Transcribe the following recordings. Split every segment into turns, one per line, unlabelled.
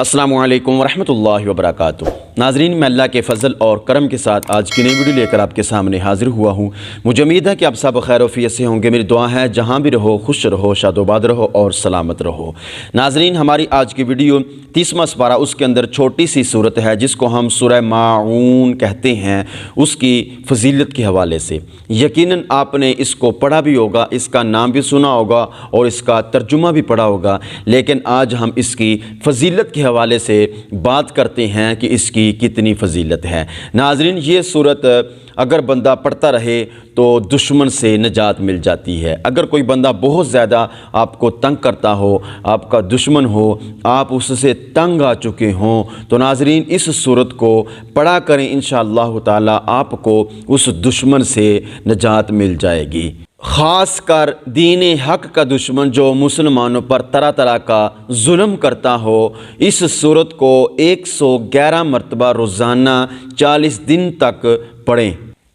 अस्सलामु अलैकुम वरहमतुल्लाहि वबरकातुहू। नाज़रीन, मैं अल्लाह के फ़ज़ल और करम के साथ आज की नई वीडियो लेकर आपके सामने हाज़िर हुआ हूँ। मुझे उम्मीद है कि आप सब खैर वफ़ियत से होंगे। मेरी दुआ है जहाँ भी रहो खुश रहो, शादोबाद रहो और सलामत रहो। नाज़रीन, हमारी आज की वीडियो 30वां पारा, उसके अंदर छोटी सी सूरत है जिसको हम सूरह माऊन कहते हैं, उसकी फ़जीलत के हवाले से। यकीनन आपने इसको पढ़ा भी होगा, इसका नाम भी सुना होगा और इसका तर्जुमा भी पढ़ा होगा, लेकिन आज हम इसकी फ़जीलत के हवाले से बात करते हैं कि इसकी कितनी फ़जीलत है। नाज़रीन, ये सूरत अगर बंदा पढ़ता रहे तो दुश्मन से निजात मिल जाती है। अगर कोई बंदा बहुत ज़्यादा आपको तंग करता हो, आपका दुश्मन हो, आप उससे तंग आ चुके हों, तो नाज़रीन इस सूरत को पढ़ा करें, इंशाअल्लाह ताला आपको उस दुश्मन से निजात मिल जाएगी। ख़ास कर दीन हक़ का दुश्मन जो मुसलमानों पर तरह तरह का जुल्म करता हो, इस सूरत को 111 मरतबा रोज़ाना 40 दिन तक पढ़ें।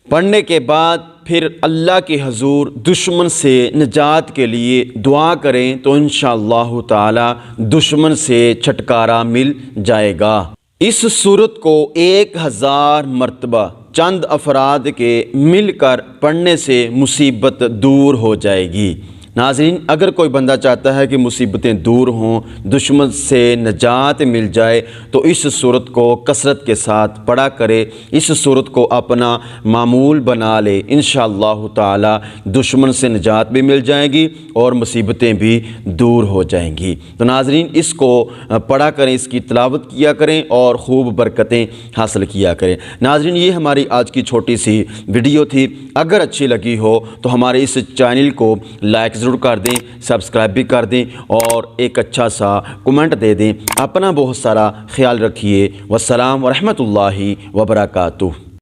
पढ़ने के बाद फिर अल्लाह के हजूर दुश्मन से निजात के लिए दुआ करें तो इंशाअल्लाह ताला दुश्मन से छुटकारा मिल जाएगा। इस सूरत को 1000 मरतबा चंद अफराद के मिलकर पढ़ने से मुसीबत दूर हो जाएगी। नाज़रीन, अगर कोई बंदा चाहता है कि मुसीबतें दूर हों, दुश्मन से निजात मिल जाए, तो इस सूरत को कसरत के साथ पढ़ा करे, इस सूरत को अपना मामूल बना ले। इंशाअल्लाह ताला दुश्मन से निजात भी मिल जाएगी और मुसीबतें भी दूर हो जाएंगी। तो नाज़रीन, इसको पढ़ा करें, इसकी तिलावत किया करें और ख़ूब बरकतें हासिल किया करें। नाज़रीन, ये हमारी आज की छोटी सी वीडियो थी। अगर अच्छी लगी हो तो हमारे इस चैनल को लाइक ज़रूर कर दें, सब्सक्राइब भी कर दें और एक अच्छा सा कमेंट दे दें। अपना बहुत सारा ख्याल रखिए। वस्सलाम वरहमतुल्लाहि वबरकातुहू।